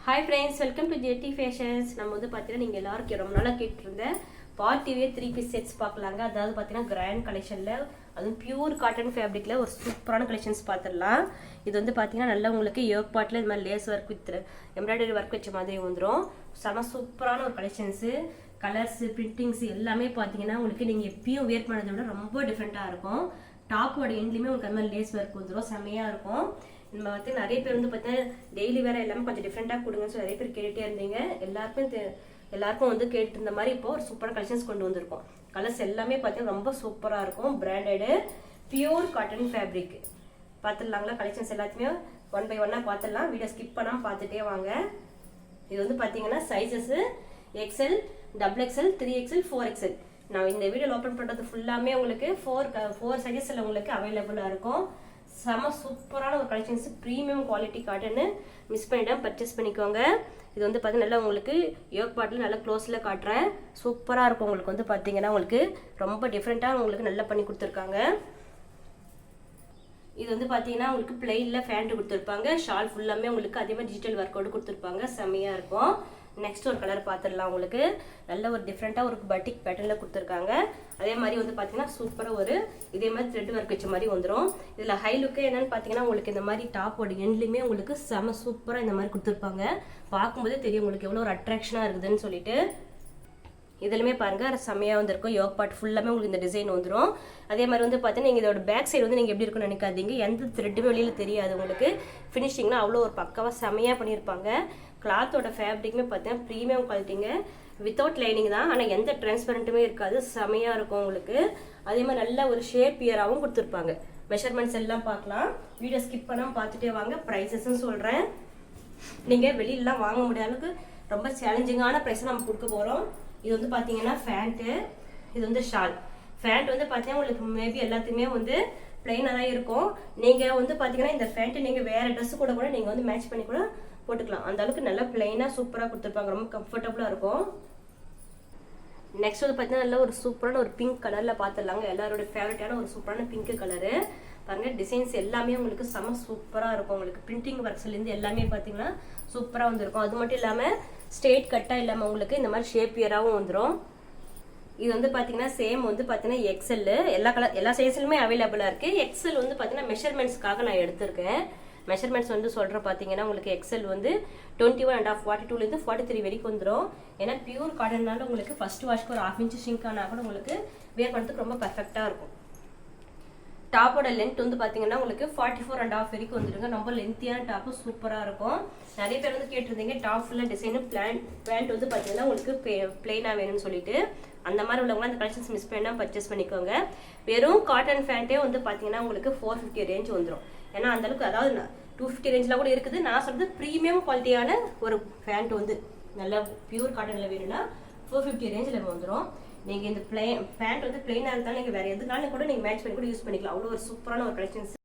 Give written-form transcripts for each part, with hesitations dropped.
Hi friends, welcome to JD fashions. நம்ம வந்து பார்த்தீங்கன்னா நீங்கள் எல்லாருக்கும் ரொம்ப நாளாக கேட்டுருந்த பார்ட்டி வேர் 3 பீஸ் செட்ஸ் பார்க்கலாங்க. அதாவது பார்த்தீங்கன்னா கிராண்ட் கலெக்ஷனில், அதுவும் பியூர் காட்டன் ஃபேப்ரிக்கில் ஒரு சூப்பரான கலெக்ஷன்ஸ் பார்த்துடலாம். இது வந்து பார்த்தீங்கன்னா நல்லா உங்களுக்கு யோக் பாட்டில் இது மாதிரி lace work with embroidery work வச்ச மாதிரி வந்துடும். செம சூப்பரான ஒரு கலெக்ஷன்ஸு. கலர்ஸு, பிரிண்டிங்ஸ் எல்லாமே பார்த்தீங்கன்னா உங்களுக்கு நீங்கள் எப்பயும் வேர் பண்ணதை விட ரொம்ப டிஃப்ரெண்ட்டாக இருக்கும். டாப்போட எண்ட்லேயுமே உங்களுக்கு அந்த மாதிரி லேஸ் ஒர்க் வந்துடும், செம்மையாக இருக்கும். நம்ம வந்து நிறைய பேர் வந்து பார்த்தீங்கன்னா டெய்லி வேற எல்லாமே கொஞ்சம் டிஃப்ரெண்ட்டாக கொடுங்கன்னு சொல்லி நிறைய பேர் கேட்டுகிட்டே இருந்தீங்க. எல்லாருக்கும் வந்து கேட்டு இருந்த மாதிரி இப்போ ஒரு சூப்பரான கலெக்ஷன்ஸ் கொண்டு வந்திருக்கோம். கலர்ஸ் எல்லாமே பார்த்தீங்கன்னா ரொம்ப சூப்பராக இருக்கும். பிராண்டடு பியூர் காட்டன் ஃபேப்ரிக் பார்த்துடலாங்களா? கலெக்ஷன்ஸ் எல்லாத்தையுமே ஒன் பை ஒன்னாக பார்த்துடலாம். வீடியோ ஸ்கிப் பண்ணாமல் பார்த்துட்டே வாங்க. இது வந்து பார்த்தீங்கன்னா sizes XL, XXL, 3XL, 4XL. நான் இந்த வீடியோவில் ஓப்பன் பண்ணுறது ஃபுல்லாமே உங்களுக்கு ஃபோர் சைஸஸில் உங்களுக்கு அவைலபிளாக இருக்கும். செம சூப்பரான ஒரு கலெக்ஷன்ஸ், ப்ரீமியம் குவாலிட்டி காட்டன்னு மிஸ் பண்ணிட்டால் பர்ச்சேஸ் பண்ணிக்கோங்க. இது வந்து பார்த்தீங்கன்னா நல்லா உங்களுக்கு யோக் பாட்டில் நல்லா க்ளோஸில் காட்டுறேன். சூப்பராக இருக்கும். உங்களுக்கு வந்து பார்த்தீங்கன்னா உங்களுக்கு ரொம்ப டிஃப்ரெண்ட்டாக உங்களுக்கு நல்லா பண்ணி கொடுத்துருக்காங்க. இது வந்து பார்த்தீங்கன்னா உங்களுக்கு பிளெயினில் ஃபேண்ட் கொடுத்துருப்பாங்க. ஷால் ஃபுல்லாமே உங்களுக்கு அதே மாதிரி டிஜிட்டல் ஒர்க்கோடு கொடுத்துருப்பாங்க. செம்மையாக இருக்கும். நெக்ஸ்ட் ஒரு கலர் பார்த்துடலாம். உங்களுக்கு நல்ல ஒரு டிஃப்ரெண்ட்டாக ஒரு பட்டிக் பேட்டர்னில் கொடுத்துருக்காங்க. அதே மாதிரி வந்து பார்த்தீங்கன்னா சூப்பராக ஒரு இதே மாதிரி த்ரெட் ஒர்க் வச்ச மாதிரி வந்துடும். இதில் ஹை லுக்கு என்னன்னு பார்த்தீங்கன்னா உங்களுக்கு இந்த மாதிரி டாப்போட எண்ட்லையுமே உங்களுக்கு செம சூப்பராக இந்த மாதிரி கொடுத்துருப்பாங்க. பார்க்கும்போதே தெரியும் உங்களுக்கு எவ்வளோ ஒரு அட்ராக்ஷனாக இருக்குதுன்னு சொல்லிட்டு. இதுலையுமே பாருங்கள் செம்மையாக வந்துருக்கும். யோக் பார்ட் ஃபுல்லாமே உங்களுக்கு இந்த டிசைன் வந்துடும். அதே மாதிரி வந்து பார்த்தீங்கன்னா நீங்கள் இதோட பேக் சைடு வந்து நீங்கள் எப்படி இருக்குன்னு நினைக்காதீங்க. எந்த த்ரெட்டுமே வெளியில் தெரியாது உங்களுக்கு. ஃபினிஷிங்னா அவ்வளோ ஒரு பக்காவாக செம்மையாக பண்ணியிருப்பாங்க. கிளாத்தோட ஃபேப்ரிக்குமே பார்த்தீங்கன்னா ப்ரீமியம் குவாலிட்டிங்க. வித்தவுட் லைனிங் தான், ஆனால் எந்த டிரான்ஸ்பரண்ட்டுமே இருக்காது. செமையாக இருக்கும் உங்களுக்கு. அதே மாதிரி நல்ல ஒரு ஷேப் இயராகவும் கொடுத்துருப்பாங்க. மெஷர்மெண்ட்ஸ் எல்லாம் பார்க்கலாம். வீடியோ ஸ்கிப் பண்ணாமல் பார்த்துட்டே வாங்க. ப்ரைஸஸ்ன்னு சொல்கிறேன். நீங்கள் வெளியிலலாம் வாங்க முடியாத அளவுக்கு ரொம்ப சேலஞ்சிங்கான ப்ரைஸை நம்ம கொடுக்க போகிறோம். இது வந்து பார்த்தீங்கன்னா ஃபேண்ட்டு, இது வந்து ஷால். ஃபேண்ட் வந்து பார்த்தீங்கன்னா உங்களுக்கு மேபி எல்லாத்துக்குமே வந்து பிளெயினாக தான் இருக்கும். நீங்கள் வந்து பார்த்தீங்கன்னா இந்த ஃபேண்ட்டு நீங்கள் வேறு ட்ரெஸ்ஸு கூட நீங்கள் வந்து மேட்ச் பண்ணி கூட போட்டுக்கலாம். அந்த அளவுக்கு நல்லா பிளெயினாக சூப்பராக கொடுத்துருப்பாங்க. ரொம்ப கம்ஃபர்டபுளாக இருக்கும். நெக்ஸ்ட் வந்து பார்த்தீங்கன்னா நல்ல ஒரு சூப்பரான ஒரு பிங்க் கலரில் பார்த்துடலாங்க. எல்லாரோட ஃபேவரட்டான ஒரு சூப்பரான பிங்க் கலரு பாருங்கள். டிசைன்ஸ் எல்லாமே உங்களுக்கு செம சூப்பராக இருக்கும். உங்களுக்கு பிரிண்டிங் ஒர்க்ஸ்லேருந்து எல்லாமே பார்த்தீங்கன்னா சூப்பராக வந்துருக்கும். அது மட்டும் இல்லாமல் ஸ்ட்ரெயிட் கட்டாக இல்லாமல் உங்களுக்கு இந்த மாதிரி ஷேப் இயராகவும் வந்துடும். இது வந்து பார்த்தீங்கன்னா சேம் வந்து பார்த்தீங்கன்னா XL எல்லா சைஸ்லையுமே அவைலபிளாக இருக்குது. XL வந்து பார்த்தீங்கன்னா மெஷர்மெண்ட்ஸ்க்காக நான் எடுத்திருக்கேன். மெஷர்மெண்ட்ஸ் வந்து சொல்கிற பார்த்தீங்கன்னா உங்களுக்கு XL வந்து 21.5 42லேருந்து 43 வரைக்கும் வந்துடும். ஏன்னா பியூர் காட்டன்னால உங்களுக்கு ஃபர்ஸ்ட் வாஷ்க்கு ஒரு 1/2 இன்ச் ஷிங்க் ஆனால் கூட உங்களுக்கு வேர் பண்ணுறதுக்கு ரொம்ப பர்ஃபெக்டாக இருக்கும். டாப்போட லென்த் வந்து பார்த்தீங்கன்னா உங்களுக்கு 44.5 வரைக்கும் வந்துடுங்க. ரொம்ப லென்த்தியான டாப்பு சூப்பராக இருக்கும். நிறைய பேர் வந்து கேட்டிருந்தீங்க டாப் ஃபுல்லாக டிசைனு பேண்ட் வந்து பார்த்தீங்கன்னா உங்களுக்கு பிளெயினாக வேணும்னு சொல்லிட்டு. அந்த மாதிரி உள்ளவங்களாம் அந்த கலெக்ஷன்ஸ் மிஸ் பண்ணால் பர்ச்சேஸ் பண்ணிக்கோங்க. வெறும் காட்டன் ஃபேண்ட்டே வந்து பார்த்தீங்கன்னா உங்களுக்கு 450 ரேஞ்ச் வந்துடும். ஏன்னா அந்தளவுக்கு அதாவது 250 ரேஞ்சில் கூட இருக்குது. நான் சொல்கிறது ப்ரீமியம் குவாலிட்டியான ஒரு ஃபேண்ட் வந்து நல்லா பியூர் காட்டனில் வேணும்னா 450 ரேஞ்சில் வந்துடும். நீங்கள் இந்த பேண்ட் வந்து பிளெயினாக இருந்தாலும் நீங்கள் வேறு எதுனாலும் கூட நீங்கள் மேட்ச் பண்ணி கூட யூஸ் பண்ணிக்கலாம். அவ்வளோ ஒரு சூப்பரான ஒரு கலெக்ஷன்ஸ்.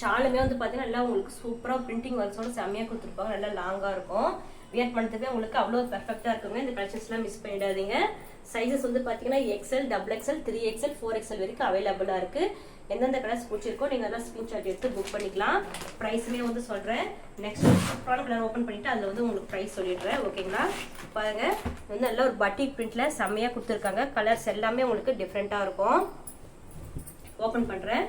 ஷாலுமே வந்து பார்த்தீங்கன்னா நல்லா உங்களுக்கு சூப்பராக பிரிண்டிங் ஒர்க்ஸோட செம்மையாக கொடுத்துருப்பாங்க. நல்லா லாங்காக இருக்கும். வியர் பண்ணுறதுக்கு உங்களுக்கு அவ்வளோ பெர்ஃபெக்டாக இருக்குங்க. இந்த கலெக்ஷன்ஸ்லாம் மிஸ் பண்ணிடாதீங்க. சைஸஸ் வந்து பார்த்தீங்கன்னா XL, XXL, 3XL, 4XL வரைக்கும் அவைலபிளாக இருக்குது. எந்தெந்த கலர்ஸ் பிடிச்சிருக்கோ நீங்கள் அதெல்லாம் ஸ்க்ரீன்ஷாட் எடுத்து புக் பண்ணிக்கலாம். ப்ரைஸுமே வந்து சொல்கிறேன். நெக்ஸ்ட் சூப்பரான கலர் ஓப்பன் பண்ணிவிட்டு அதில் வந்து உங்களுக்கு ப்ரைஸ் சொல்லிடுறேன். ஓகேங்களா? பாருங்கள், வந்து நல்ல ஒரு பட்டிக் பிரிண்டில் செம்மையாக கொடுத்துருக்காங்க. கலர்ஸ் எல்லாமே உங்களுக்கு டிஃப்ரெண்ட்டாக இருக்கும். ஓப்பன் பண்ணுறேன்.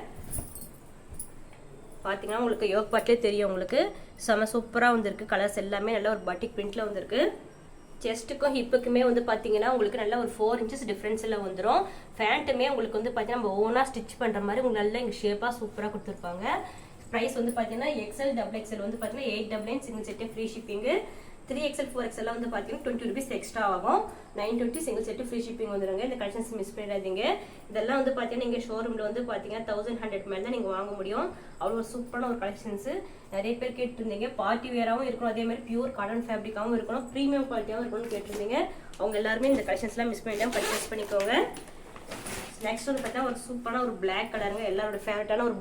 பார்த்தீங்கன்னா உங்களுக்கு யோக் பாட்டிலே தெரியும். உங்களுக்கு செம சூப்பராக வந்துருக்கு. கலர்ஸ் எல்லாமே நல்ல ஒரு பட்டிக் பிரிண்டில் வந்துருக்கு. செஸ்ட்டுக்கும் ஹிப்புக்குமே வந்து பார்த்தீங்கன்னா உங்களுக்கு நல்ல ஒரு 4 இன்ச்சஸ் டிஃப்ரென்ஸில் வந்துடும். ஃபேண்ட்டுமே உங்களுக்கு வந்து பார்த்தீங்கன்னா நம்ம ஓனாக ஸ்டிச் பண்ணுற மாதிரி உங்களுக்கு நல்லா இங்கே ஷேப்பாக சூப்பராக கொடுத்துருப்பாங்க. ப்ரைஸ் வந்து பார்த்தீங்கன்னா XL, XXL வந்து பார்த்தீங்கன்னா 899 single set free shipping. 3XL, 4XL வந்து பார்த்தீங்கன்னா 20 ரூபீஸ் எக்ஸ்ட்ரா ஆகும். 920 சிங்கிள் செட்டு ஃப்ரீ ஷிப்பிங் வந்துடுங்க. இந்த கலெக்ஷன்ஸ் மிஸ் பண்ணிடாதீங்க. இதெல்லாம் வந்து பார்த்தீங்கன்னா நீங்கள் ஷோரூமில் வந்து பார்த்தீங்கன்னா 1100 மேலே தான் நீங்கள் வாங்க முடியும். அவ்வளோ சூப்பரான ஒரு கலெக்ஷன்ஸு. நிறைய பேர் கேட்டிருந்தீங்க பார்ட்டி வேராகவும் இருக்கணும், அதே மாதிரி பியூர் காட்டன் ஃபேப்ரிக்காகவும் இருக்கணும், ப்ரீமியம் குவாலிட்டியாகவும் இருக்கணும்னு கேட்டிருந்தீங்க. அவங்க எல்லாருமே இந்த கலெக்ஷன்ஸ்லாம் மிஸ் பண்ணிட்டால் பர்ச்சேஸ் பண்ணிக்கோங்க. நெக்ஸ்ட் வந்து பார்த்தீங்கன்னா ஒரு சூப்பரான ஒரு பிளாக் கலருங்க. எல்லாரோட ஃபேவரட்டான ஒரு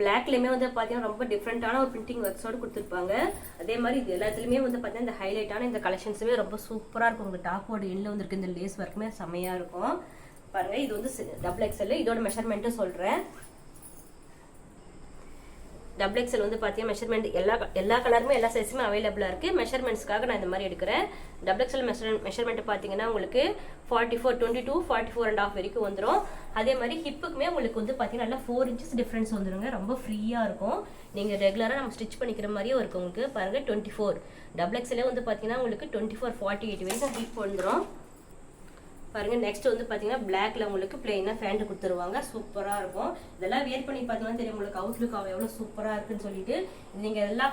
பிளாக்லேயுமே வந்து பார்த்தீங்கன்னா ரொம்ப டிஃப்ரெண்ட்டான ஒரு பிரிண்டிங் ஒர்க்ஸோடு கொடுத்துருப்பாங்க. அதே மாதிரி இது எல்லாத்துலேயுமே வந்து பார்த்தீங்கன்னா இந்த ஹைலைட்டான இந்த கலெக்ஷன்ஸுமே ரொம்ப சூப்பராக இருக்கும். உங்கள் டாப்போட எண்ணில் வந்துருக்கு இந்த லேஸ் ஒர்க்குமே செம்மையாக இருக்கும். பாருங்கள், இது வந்து XXL. இதோட மெஷர்மெண்ட்டும் சொல்கிறேன். டபுள் எக்ஸல் வந்து பார்த்தீங்கன்னா மெஷர்மெண்ட் எல்லா கலருமே எல்லா சைஸுமே அவைலபிளாக இருக்குது. மெஷர்மெண்ட்ஸ்க்காக நான் இந்த மாதிரி எடுக்கிறேன். டபுள் எக்ஸல் மெஷர்மெண்ட் பார்த்தீங்கன்னா உங்களுக்கு 44, 22, 44.5 வரைக்கும் வந்துடும். அதே மாதிரி ஹிப்புக்குமே உங்களுக்கு வந்து பார்த்தீங்கன்னா நல்லா 4 inches டிஃப்ரென்ஸ் வந்துடுங்க. ரொம்ப ஃப்ரீயாக இருக்கும். நீங்கள் ரெகுலராக நம்ம ஸ்டிச் பண்ணிக்கிற மாதிரியும் இருக்கும் உங்களுக்கு. பாருங்கள் 24 டபுள் எக்ஸலே வந்து பார்த்தீங்கன்னா உங்களுக்கு 24, 48 வரைக்கும் ஹிப் வந்துடும். பாருங்க நெக்ஸ்ட் வந்து பாத்தீங்கன்னா பிளாக்ல உங்களுக்கு பிளெயினா ஃபேண்ட் கொடுத்துருவாங்க. சூப்பரா இருக்கும். இதெல்லாம் வேர் பண்ணி பார்த்தீங்கன்னா தெரியும் உங்களுக்கு அவுட்லுக் எவ்வளவு சூப்பரா இருக்குன்னு சொல்லிட்டு. நீங்க எல்லா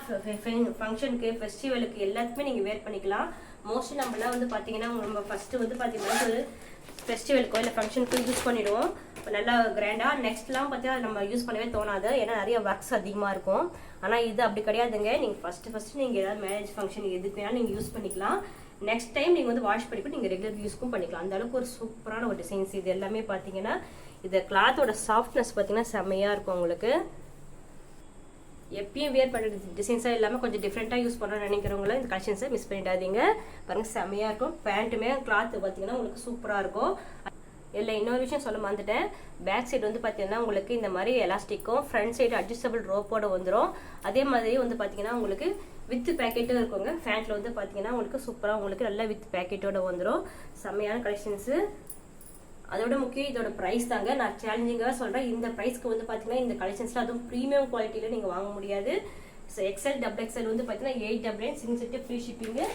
ஃபங்க்ஷனுக்கு ஃபெஸ்டிவலுக்கு எல்லாத்துக்குமே நீங்க வேர் பண்ணிக்கலாம். மோஸ்ட்லி நம்மளாம் வந்து பாத்தீங்கன்னா நம்ம ஃபர்ஸ்ட் வந்து பாத்தீங்கன்னா ஒரு ஃபெஸ்டிவலுக்கோ இல்லை ஃபங்க்ஷனுக்கு யூஸ் பண்ணிடுவோம் நல்லா கிராண்டாக. நெக்ஸ்ட்லாம் பார்த்தீங்கன்னா நம்ம யூஸ் பண்ணவே தோணாது, ஏன்னா நிறைய ஒர்க்ஸ் அதிகமாக இருக்கும். ஆனால் இது அப்படி கிடையாதுங்க. நீங்கள் ஃபஸ்ட்டு நீங்கள் ஏதாவது மேரேஜ் ஃபங்க்ஷன் எதுக்கு வேணாலும் நீங்கள் யூஸ் பண்ணிக்கலாம். நெக்ஸ்ட் டைம் நீங்கள் வந்து வாஷ் பண்ணிட்டு நீங்கள் ரெகுலர் யூஸ்க்கும் பண்ணிக்கலாம். அந்த அளவுக்கு ஒரு சூப்பரான ஒரு டிசைன்ஸ் இது எல்லாமே பார்த்தீங்கன்னா. இது கிளாத்தோட சாஃப்ட்னஸ் பார்த்தீங்கன்னா செம்மையாக இருக்கும் உங்களுக்கு. எப்பயும் வேர் பண்ணுற டிசைன்ஸாக இல்லாமல் கொஞ்சம் டிஃப்ரெண்ட்டாக யூஸ் பண்ணுறோம்னு நினைக்கிறவங்கள இந்த கலெக்ஷன்ஸை மிஸ் பண்ணிடாதீங்க. பாருங்கள் செம்மையாக இருக்கும். பேண்ட்டுமே கிளாத்து பார்த்தீங்கன்னா உங்களுக்கு சூப்பராக இருக்கும். இல்லை இன்னொரு விஷயம் சொல்ல மறந்துட்டேன். பேக் சைடு வந்து பார்த்தீங்கன்னா உங்களுக்கு இந்த மாதிரி எலாஸ்டிக்கும் ஃப்ரண்ட் சைடு அட்ஜஸ்டபிள் ரோப்போட வந்துடும். அதே மாதிரி வந்து பார்த்தீங்கன்னா உங்களுக்கு வித் பேக்கெட்டும் இருக்குங்க. ஃபேண்ட்டில் வந்து பார்த்தீங்கன்னா உங்களுக்கு சூப்பராக உங்களுக்கு நல்லா வித் பேக்கெட்டோட வந்துடும். செம்மையான கலெக்ஷன்ஸு. அதோட முக்கியம் இதோட ப்ரைஸ் தாங்க. நான் சேலஞ்சிங்காக சொல்கிறேன். இந்த ப்ரைஸ்க்கு வந்து பார்த்தீங்கன்னா இந்த கலெக்ஷன்ஸில் அதுவும் ப்ரீமியம் குவாலிட்டியில் நீங்கள் வாங்க முடியாது. ஸோ எக்ஸல் டபுள் எக்ஸல் வந்து பார்த்தீங்கன்னா 899 single set free shipping.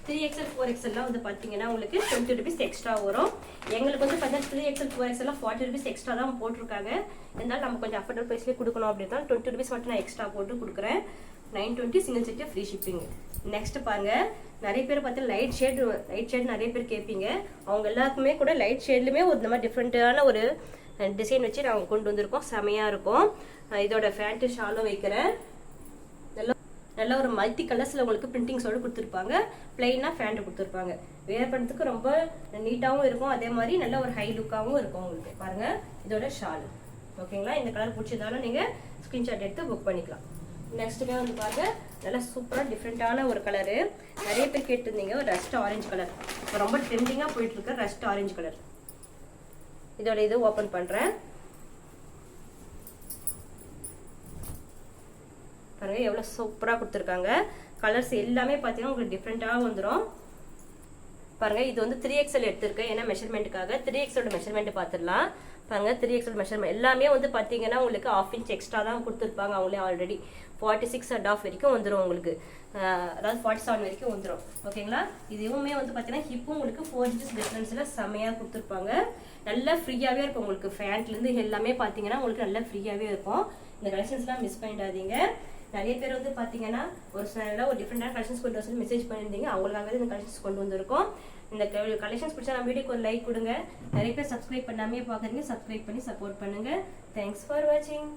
3XL 4XLலாம் வந்து பார்த்தீங்கன்னா உங்களுக்கு 20 rupees எக்ஸ்ட்ரா வரும். எங்களுக்கு வந்து பார்த்தீங்கன்னா 3XL 4XLலாம் 40 rupees எக்ஸ்ட்ரா தான் போட்டிருக்காங்க. இருந்தாலும் நம்ம கொஞ்சம் அஃபோர்டபுள் ப்ரைஸ்லேயே கொடுக்கணும் அப்படின்னா 20 rupees மட்டும் நான் எக்ஸ்ட்ரா போட்டு கொடுக்குறேன். 920 single set free shipping. Next பாருங்க, நிறைய பேர் பார்த்து லைட் ஷேட் நிறைய பேர் கேட்பீங்க. அவங்க எல்லாருக்குமே கூட லைட் ஷேட்லுமே ஒரு இந்த மாதிரி டிஃப்ரெண்ட்டான ஒரு டிசைன் வச்சு நாங்கள் கொண்டு வந்திருக்கோம். செமையாக இருக்கும். இதோட ஃபேண்ட்டு ஷாலும் வைக்கிறேன். நல்ல ஒரு மல்டி கலர்ஸில் உங்களுக்கு பிரிண்டிங்ஸோடு கொடுத்துருப்பாங்க. பிளெயினாக ஃபேண்ட் கொடுத்துருப்பாங்க. வேர் பண்ணுறதுக்கு ரொம்ப நீட்டாகவும் இருக்கும். அதே மாதிரி நல்ல ஒரு ஹை லுக்காகவும் இருக்கும் உங்களுக்கு. பாருங்கள் இதோட ஷால். ஓகேங்களா? இந்த கலர் பிடிச்சதாலும் நீங்கள் ஸ்க்ரீன்ஷாட் எடுத்து புக் பண்ணிக்கலாம். நெக்ஸ்ட்டுமே வந்து பாருங்கள் நல்லா சூப்பராக டிஃப்ரெண்ட்டான ஒரு கலரு. நிறைய பேர் கேட்டிருந்தீங்க ஒரு ரஸ்ட் ஆரஞ்சு கலர். இப்போ ரொம்ப ட்ரெண்டிங்காக போயிட்டுருக்க ரஸ்ட் ஆரஞ்சு கலர். இதோட இது ஓப்பன் பண்ணுறேன். பாருங்க எவ்வளோ சூப்பராக கொடுத்துருக்காங்க. கலர்ஸ் எல்லாமே பார்த்தீங்கன்னா உங்களுக்கு டிஃப்ரெண்ட்டாக வந்துடும். பாருங்க இது வந்து 3XL எடுத்திருக்கேன். ஏன்னா மெஷர்மெண்ட்டுக்காக 3XLோட மெஷர்மெண்ட் பார்த்துடலாம். பாருங்க 3XL மெஷர்மெண்ட் எல்லாமே வந்து பார்த்தீங்கன்னா உங்களுக்கு 1/2 inch எக்ஸ்ட்ரா தான் கொடுத்துருப்பாங்க. அவங்களே ஆல்ரெடி 46.5 வரைக்கும் வந்துடும் உங்களுக்கு. அதாவது 47 வரைக்கும் வந்துடும். ஓகேங்களா? இதுவுமே வந்து பார்த்தீங்கன்னா ஹிப்பும் உங்களுக்கு 4 inches டிஃப்ரென்ஸில் செம்மையாக கொடுத்துருப்பாங்க. நல்லா ஃப்ரீயாகவே இருக்கும் உங்களுக்கு. ஃபேண்ட்லேருந்து எல்லாமே பார்த்தீங்கன்னா உங்களுக்கு நல்லா ஃப்ரீயாகவே இருக்கும். இந்த கலெக்ஷன்ஸ்லாம் மிஸ் பண்ணிடாதீங்க. நிறைய பேர் வந்து பார்த்தீங்கன்னா ஒரு சேனலில் ஒரு டிஃப்ரெண்டான கலெக்ஷன்ஸ் கொண்டு வர சொல்லி மெசேஜ் பண்ணியிருந்தீங்க. அவங்களுக்காகவே இந்த கலெக்ஷன்ஸ் கொண்டு வந்திருக்கோம். இந்த கலெக்ஷன்ஸ் பிடிச்சா நம்ம வீடியோக்கு ஒரு லைக் கொடுங்க. நிறைய பேர் சப்ஸ்கிரைப் பண்ணாமே பார்க்குறீங்க. சப்ஸ்கிரைப் பண்ணி சப்போர்ட் பண்ணுங்கள். தேங்க்ஸ் ஃபார் வாட்சிங்.